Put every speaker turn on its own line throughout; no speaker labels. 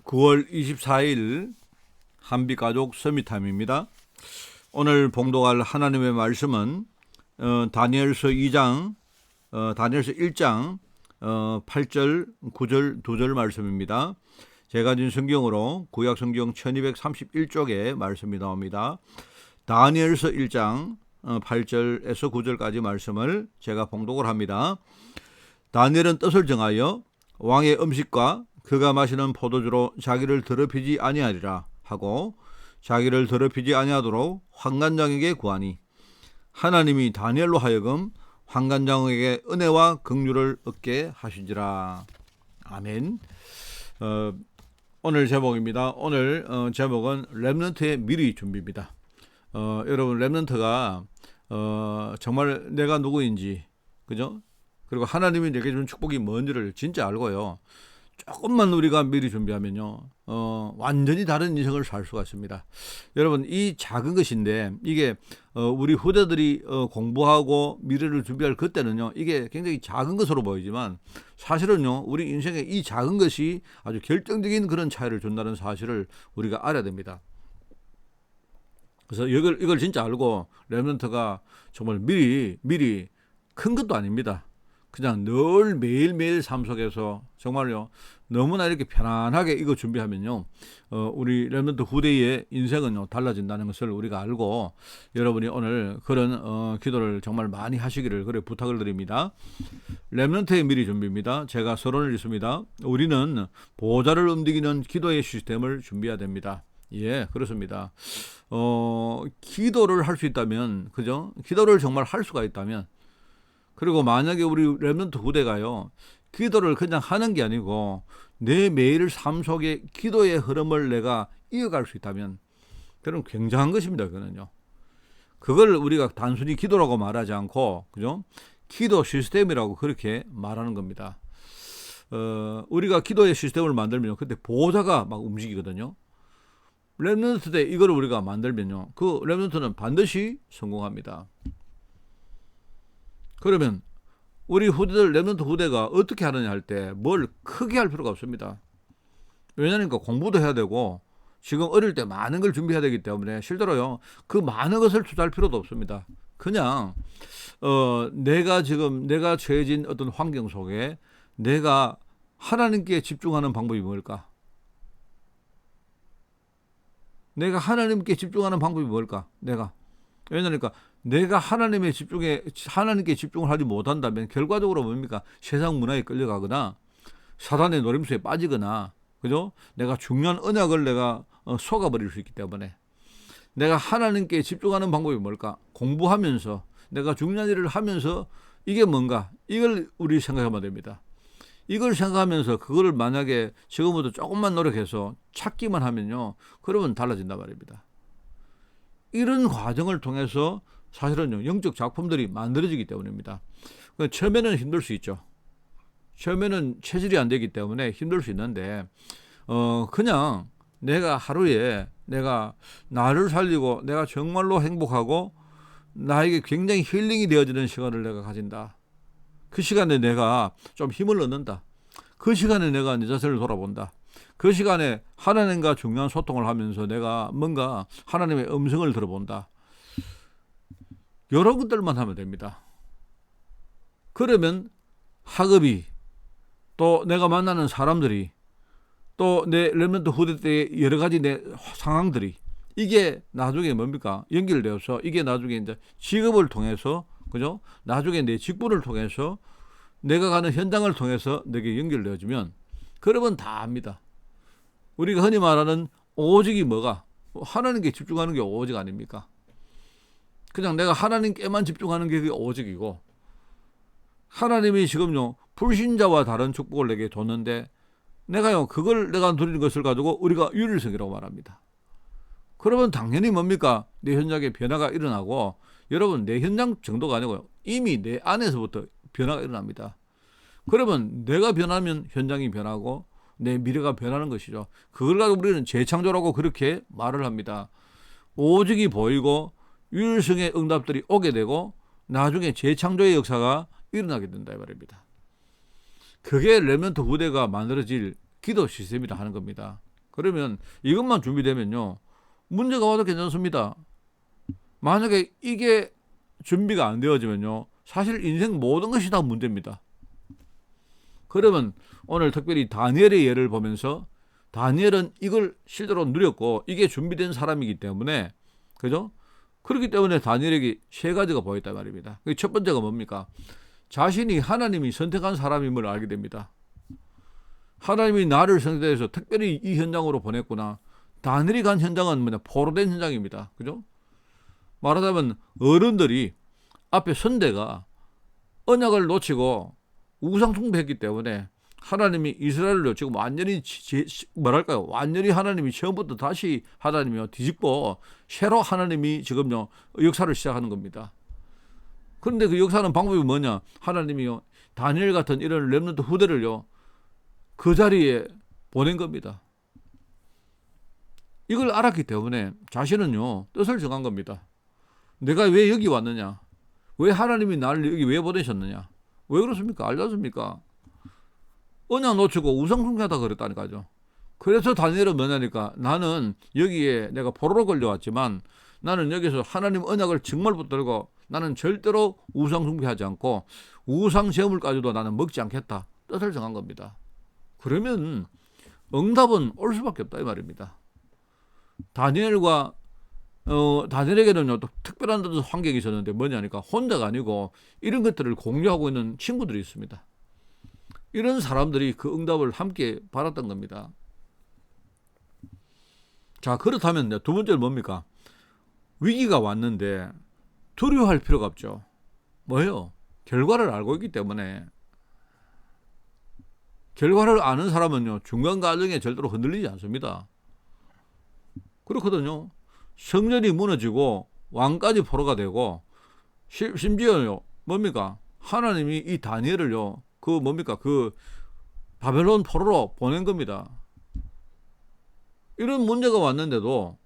9월 24일 한비가족 서밋타임입니다. 오늘 봉독할 하나님의 말씀은 다니엘서 2장, 다니엘서 1장 8절, 9절, 2절 말씀입니다. 제가 가진 성경으로 구약성경 1231쪽에 말씀이 나옵니다. 다니엘서 1장 8절에서 9절까지 말씀을 제가 봉독을 합니다. 다니엘은 뜻을 정하여 왕의 음식과 그가 마시는 포도주로 자기를 더럽히지 아니하리라 하고 자기를 더럽히지 아니하도록 환관장에게 구하니 하나님이 다니엘로 하여금 환관장에게 은혜와 긍휼을 얻게 하시지라. 아멘. 오늘 제목입니다. 오늘 제목은 렘넌트의 미리 준비입니다. 여러분, 렘넌트가 정말 내가 누구인지, 그죠? 그리고 하나님이 내게 준 축복이 뭔지를 진짜 알고요. 조금만 우리가 미리 준비하면요, 완전히 다른 인생을 살 수가 있습니다. 여러분, 이 작은 것인데, 이게, 우리 후대들이 공부하고 미래를 준비할 그때는요, 이게 굉장히 작은 것으로 보이지만, 사실은요, 우리 인생에 이 작은 것이 아주 결정적인 그런 차이를 준다는 사실을 우리가 알아야 됩니다. 그래서 이걸 진짜 알고, 렘넌트가 정말 미리 큰 것도 아닙니다. 그냥 늘 매일매일 삶 속에서 정말요, 너무나 이렇게 편안하게 이거 준비하면요, 우리 렘넌트 후대의 인생은요, 달라진다는 것을 우리가 알고, 여러분이 오늘 그런 기도를 정말 많이 하시기를 그래 부탁을 드립니다. 렘넌트의 미리 준비입니다. 제가 서론을 읽습니다. 우리는 보좌를 움직이는 기도의 시스템을 준비해야 됩니다. 예, 그렇습니다. 기도를 할 수 있다면, 그죠? 기도를 정말 할 수가 있다면, 그리고 만약에 우리 렘넌트 후대가요, 기도를 그냥 하는 게 아니고 내 매일 삶 속에 기도의 흐름을 내가 이어갈 수 있다면, 그건 굉장한 것입니다. 그거는요. 그걸 우리가 단순히 기도라고 말하지 않고, 그죠? 기도 시스템이라고 그렇게 말하는 겁니다. 우리가 기도의 시스템을 만들면 그때 보호자가 막 움직이거든요. 렘넌트 때 이걸 우리가 만들면요, 그 렘넌트는 반드시 성공합니다. 그러면 우리 후대들, 렘넌트 후대가 어떻게 하느냐 할 때 뭘 크게 할 필요가 없습니다. 왜냐하면 공부도 해야 되고 지금 어릴 때 많은 걸 준비해야 되기 때문에 실제로요, 그 많은 것을 투자할 필요도 없습니다. 그냥 내가 처해진 어떤 환경 속에 내가 하나님께 집중하는 방법이 뭘까? 내가 하나님께 집중하는 방법이 뭘까? 왜냐하면 내가 하나님께 집중을 하지 못한다면 결과적으로 뭡니까? 세상 문화에 끌려가거나 사단의 노림수에 빠지거나, 그죠? 내가 중요한 언약을 내가 속아버릴 수 있기 때문에, 내가 하나님께 집중하는 방법이 뭘까? 공부하면서 내가 중요한 일을 하면서 이게 뭔가, 이걸 우리 생각하면 됩니다. 이걸 생각하면서 그거를 만약에 지금부터 조금만 노력해서 찾기만 하면요, 그러면 달라진단 말입니다. 이런 과정을 통해서 사실은요, 영적 작품들이 만들어지기 때문입니다. 처음에는 힘들 수 있죠. 처음에는 체질이 안 되기 때문에 힘들 수 있는데, 그냥 내가 하루에 내가 나를 살리고 내가 정말로 행복하고 나에게 굉장히 힐링이 되어지는 시간을 내가 가진다. 그 시간에 내가 좀 힘을 얻는다. 그 시간에 내가 내 자신을 돌아본다. 그 시간에 하나님과 중요한 소통을 하면서 내가 뭔가 하나님의 음성을 들어본다. 이런 것들만 하면 됩니다. 그러면 학업이, 또 내가 만나는 사람들이, 또 내 렘넌트 후대 때의 여러 가지 내 상황들이, 이게 나중에 뭡니까? 연결되어서 이게 나중에 이제 직업을 통해서, 그죠? 나중에 내 직분을 통해서 내가 가는 현장을 통해서 내게 연결되어지면, 그러면 다 합니다. 우리가 흔히 말하는 오직이 뭐가? 하나님께 집중하는 게 오직 아닙니까? 그냥 내가 하나님께만 집중하는 게 그게 오직이고, 하나님이 지금요, 불신자와 다른 축복을 내게 줬는데, 내가요, 그걸 내가 누리는 것을 가지고 우리가 유일성이라고 말합니다. 그러면 당연히 뭡니까? 내 현장에 변화가 일어나고, 여러분, 내 현장 정도가 아니고요, 이미 내 안에서부터 변화가 일어납니다. 그러면 내가 변하면 현장이 변하고 내 미래가 변하는 것이죠. 그걸 가지고 우리는 재창조라고 그렇게 말을 합니다. 오직이 보이고 유일성의 응답들이 오게 되고 나중에 재창조의 역사가 일어나게 된다 이 말입니다. 그게 렘넌트 후대가 만들어질 기도 시스템이라 하는 겁니다. 그러면 이것만 준비되면요, 문제가 와도 괜찮습니다. 만약에 이게 준비가 안 되어지면요, 사실 인생 모든 것이 다 문제입니다. 그러면 오늘 특별히 다니엘의 예를 보면서, 다니엘은 이걸 실제로 누렸고 이게 준비된 사람이기 때문에, 그죠? 그렇기 때문에 다니엘에게 세 가지가 보였단 말입니다. 첫 번째가 뭡니까? 자신이 하나님이 선택한 사람임을 알게 됩니다. 하나님이 나를 선택해서 특별히 이 현장으로 보냈구나. 다니엘이 간 현장은 뭐냐? 포로된 현장입니다. 그죠? 말하자면 어른들이 앞에 선대가 언약을 놓치고 우상 숭배했기 때문에 하나님이 이스라엘을 지금 완전히 뭐랄까요? 완전히 하나님이 처음부터 다시 하나님이 뒤집고 새로 하나님이 지금요 역사를 시작하는 겁니다. 그런데 그 역사는 방법이 뭐냐? 하나님이요 다니엘 같은 이런 렘넌트 후대를요 그 자리에 보낸 겁니다. 이걸 알았기 때문에 자신은요 뜻을 정한 겁니다. 내가 왜 여기 왔느냐? 왜 하나님이 나를 여기 왜 보내셨느냐? 왜 그렇습니까? 알지 않습니까? 언약 놓치고 우상숭배하다 그랬다니까요. 그래서 다니엘은 뭐냐니까, 나는 여기에 내가 포로로 걸려왔지만 나는 여기서 하나님 언약을 정말 붙들고 나는 절대로 우상숭배하지 않고 우상 제물까지도 나는 먹지 않겠다. 뜻을 정한 겁니다. 그러면 응답은 올 수밖에 없다 이 말입니다. 다니엘에게는 또 특별한 환경이 있었는데 뭐냐니까, 혼자가 아니고 이런 것들을 공유하고 있는 친구들이 있습니다. 이런 사람들이 그 응답을 함께 받았던 겁니다. 자, 그렇다면 두 번째는 뭡니까? 위기가 왔는데 두려워할 필요가 없죠. 뭐예요? 결과를 알고 있기 때문에. 결과를 아는 사람은요 중간 과정에 절대로 흔들리지 않습니다. 그렇거든요. 성전이 무너지고 왕까지 포로가 되고 심지어요 뭡니까? 하나님이 이 다니엘을요 그 바벨론 포로로 보낸 겁니다. 이런 문제가 왔는데도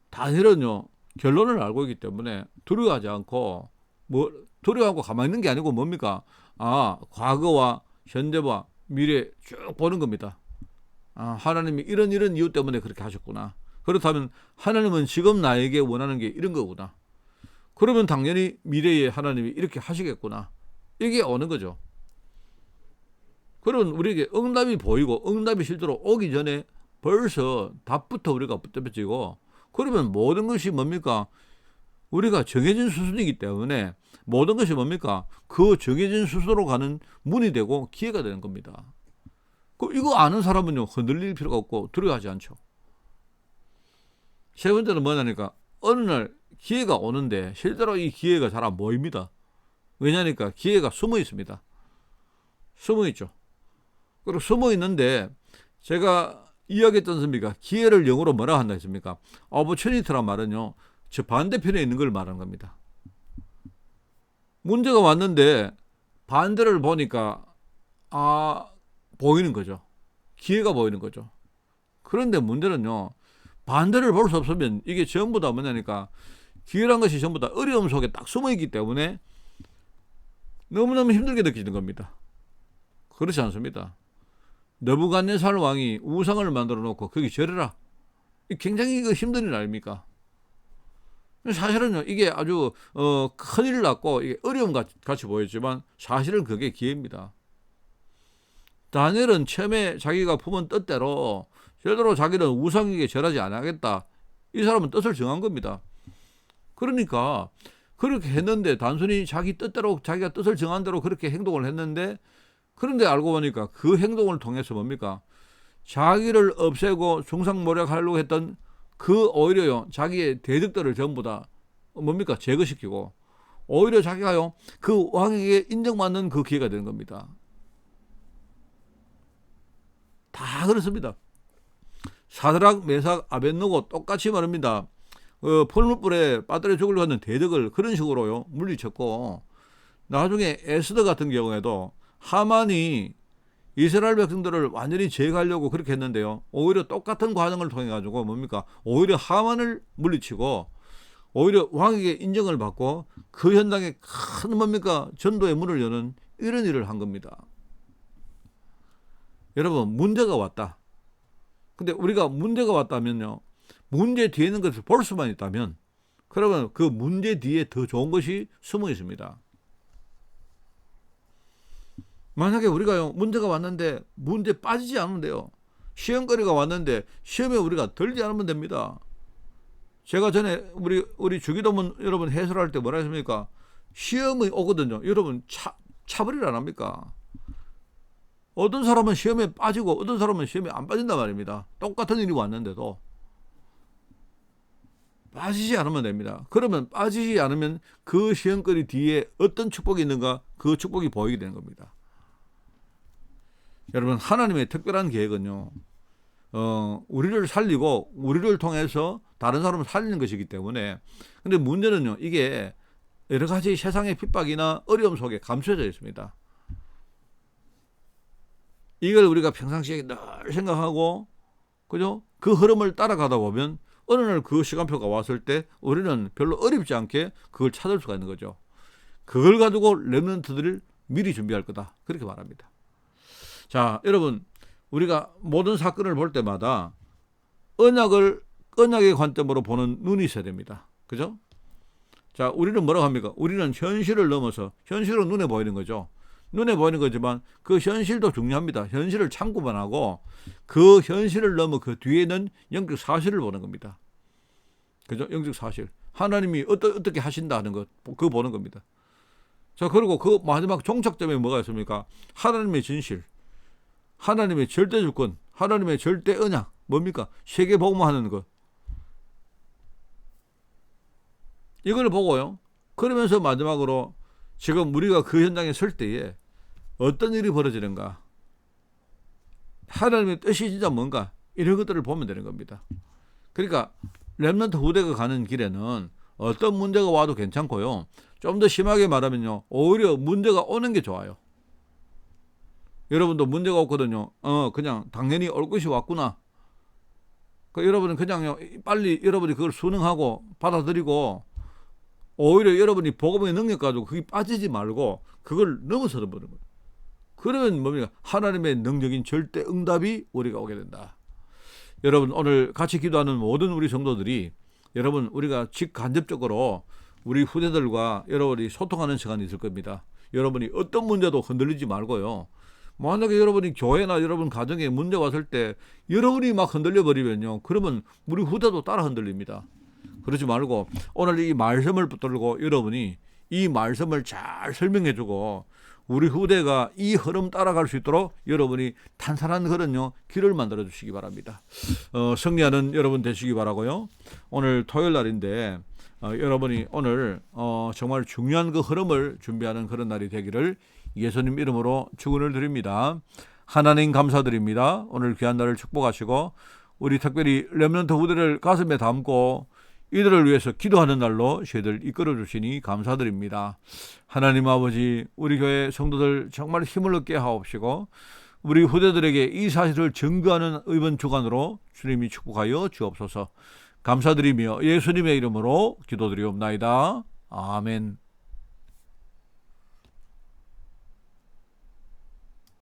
다니엘은요 결론을 알고 있기 때문에 두려워하지 않고, 두려워하고 가만히 있는 게 아니고 뭡니까? 과거와 현재와 미래 쭉 보는 겁니다. 하나님이 이런 이유 때문에 그렇게 하셨구나. 그렇다면 하나님은 지금 나에게 원하는 게 이런 거구나. 그러면 당연히 미래에 하나님이 이렇게 하시겠구나. 이게 오는 거죠. 그러면 우리에게 응답이 보이고 응답이 실제로 오기 전에 벌써 답부터 우리가 붙잡혀지고, 그러면 모든 것이 뭡니까? 우리가 정해진 수순이기 때문에 모든 것이 뭡니까? 그 정해진 수순으로 가는 문이 되고 기회가 되는 겁니다. 이거 아는 사람은요 흔들릴 필요가 없고 두려워하지 않죠. 세 번째는 뭐냐니까, 어느 날 기회가 오는데 실제로 이 기회가 잘 안 보입니다. 왜냐니까 기회가 숨어 있습니다. 숨어 있죠. 그리고 숨어 있는데 제가 이야기했던 선비가 기회를 영어로 뭐라 한다 했습니까? opportunity란 말은요 저 반대편에 있는 걸 말하는 겁니다. 문제가 왔는데 반대를 보니까 보이는 거죠. 기회가 보이는 거죠. 그런데 문제는요 반대를 볼 수 없으면 이게 전부 다 뭐냐니까, 기회란 것이 전부 다 어려움 속에 딱 숨어 있기 때문에 너무너무 힘들게 느끼는 겁니다. 그렇지 않습니다. 느부갓네살 왕이 우상을 만들어 놓고 거기 절해라. 굉장히 힘든 일 아닙니까? 사실은요 이게 아주 큰일 났고 이게 어려움 같이 보였지만 사실은 그게 기회입니다. 다니엘은 처음에 자기가 품은 뜻대로 절대로 자기는 우상에게 절하지 않겠다. 이 사람은 뜻을 정한 겁니다. 그러니까 그렇게 했는데 단순히 자기 뜻대로 자기가 뜻을 정한 대로 그렇게 행동을 했는데, 그런데 알고 보니까 그 행동을 통해서 뭡니까? 자기를 없애고 중상모략하려고 했던 그 오히려요 자기의 대적들을 전부 다 뭡니까? 제거시키고 오히려 자기가요 그 왕에게 인정받는 그 기회가 되는 겁니다. 다 그렇습니다. 사드락, 메삭, 아벳느고 똑같이 말입니다. 풀무불에 빠뜨려 죽으려고 하는 대적을 그런 식으로요 물리쳤고, 나중에 에스더 같은 경우에도 하만이 이스라엘 백성들을 완전히 제거하려고 그렇게 했는데요 오히려 똑같은 과정을 통해 가지고 뭡니까? 오히려 하만을 물리치고 오히려 왕에게 인정을 받고 그 현장에 큰 뭡니까? 전도의 문을 여는 이런 일을 한 겁니다. 여러분 문제가 왔다. 근데 우리가 문제가 왔다면요, 문제 뒤에 있는 것을 볼 수만 있다면, 그러면 그 문제 뒤에 더 좋은 것이 숨어 있습니다. 만약에 우리가요, 문제가 왔는데 문제 빠지지 않으면 돼요. 시험거리가 왔는데 시험에 우리가 들지 않으면 됩니다. 제가 전에 우리 주기도문 여러분 해설할 때 뭐라 했습니까? 시험이 오거든요. 여러분 차별을 안 합니까? 어떤 사람은 시험에 빠지고 어떤 사람은 시험에 안 빠진단 말입니다. 똑같은 일이 왔는데도 빠지지 않으면 됩니다. 그러면 빠지지 않으면 그 시험거리 뒤에 어떤 축복이 있는가, 그 축복이 보이게 되는 겁니다. 여러분, 하나님의 특별한 계획은요, 우리를 살리고 우리를 통해서 다른 사람을 살리는 것이기 때문에, 근데 문제는요, 이게 여러 가지 세상의 핍박이나 어려움 속에 감춰져 있습니다. 이걸 우리가 평상시에 늘 생각하고, 그죠? 그 흐름을 따라가다 보면 어느 날 그 시간표가 왔을 때 우리는 별로 어렵지 않게 그걸 찾을 수가 있는 거죠. 그걸 가지고 렘넌트들을 미리 준비할 거다, 그렇게 말합니다. 자, 여러분, 우리가 모든 사건을 볼 때마다 언약의 관점으로 보는 눈이 있어야 됩니다. 그죠? 자, 우리는 뭐라고 합니까? 우리는 현실을 넘어서, 현실은 눈에 보이는 거죠. 눈에 보이는 거지만 그 현실도 중요합니다. 현실을 참고만 하고 그 현실을 넘어 그 뒤에는 영적 사실을 보는 겁니다. 그죠? 영적 사실. 하나님이 어떻게 하신다는 것, 그거 보는 겁니다. 자, 그리고 그 마지막 종착점에 뭐가 있습니까? 하나님의 진실, 하나님의 절대 주권, 하나님의 절대 언약, 뭡니까? 세계 복음화하는 것. 이걸 보고요, 그러면서 마지막으로 지금 우리가 그 현장에 설 때에 어떤 일이 벌어지는가, 하나님의 뜻이 진짜 뭔가, 이런 것들을 보면 되는 겁니다. 그러니까 렘넌트 후대가 가는 길에는 어떤 문제가 와도 괜찮고요, 좀 더 심하게 말하면요, 오히려 문제가 오는 게 좋아요. 여러분도 문제가 없거든요. 그냥 당연히 올 것이 왔구나. 여러분은 그냥요, 빨리 여러분이 그걸 순응하고 받아들이고, 오히려 여러분이 복음의 능력 가지고 그게 빠지지 말고 그걸 넘어서는 거예요. 그러면 뭡니까? 하나님의 능력인 절대 응답이 우리가 오게 된다. 여러분, 오늘 같이 기도하는 모든 우리 성도들이, 여러분, 우리가 직간접적으로 우리 후대들과 여러분이 소통하는 시간이 있을 겁니다. 여러분이 어떤 문제도 흔들리지 말고요, 만약에 여러분이 교회나 여러분 가정에 문제 왔을 때 여러분이 막 흔들려 버리면요, 그러면 우리 후대도 따라 흔들립니다. 그러지 말고 오늘 이 말씀을 붙들고 여러분이 이 말씀을 잘 설명해주고 우리 후대가 이 흐름 따라갈 수 있도록 여러분이 탄탄한 그런요 길을 만들어 주시기 바랍니다. 승리하는 여러분 되시기 바라고요. 오늘 토요일 날인데 여러분이 오늘 정말 중요한 그 흐름을 준비하는 그런 날이 되기를 예수님 이름으로 축원을 드립니다. 하나님 감사드립니다. 오늘 귀한 날을 축복하시고 우리 특별히 렘넌트 후대를 가슴에 담고 이들을 위해서 기도하는 날로 저희들 이끌어 주시니 감사드립니다. 하나님 아버지, 우리 교회 성도들 정말 힘을 얻게 하옵시고 우리 후대들에게 이 사실을 증거하는 이번 주간으로 주님이 축복하여 주옵소서. 감사드리며 예수님의 이름으로 기도드리옵나이다. 아멘.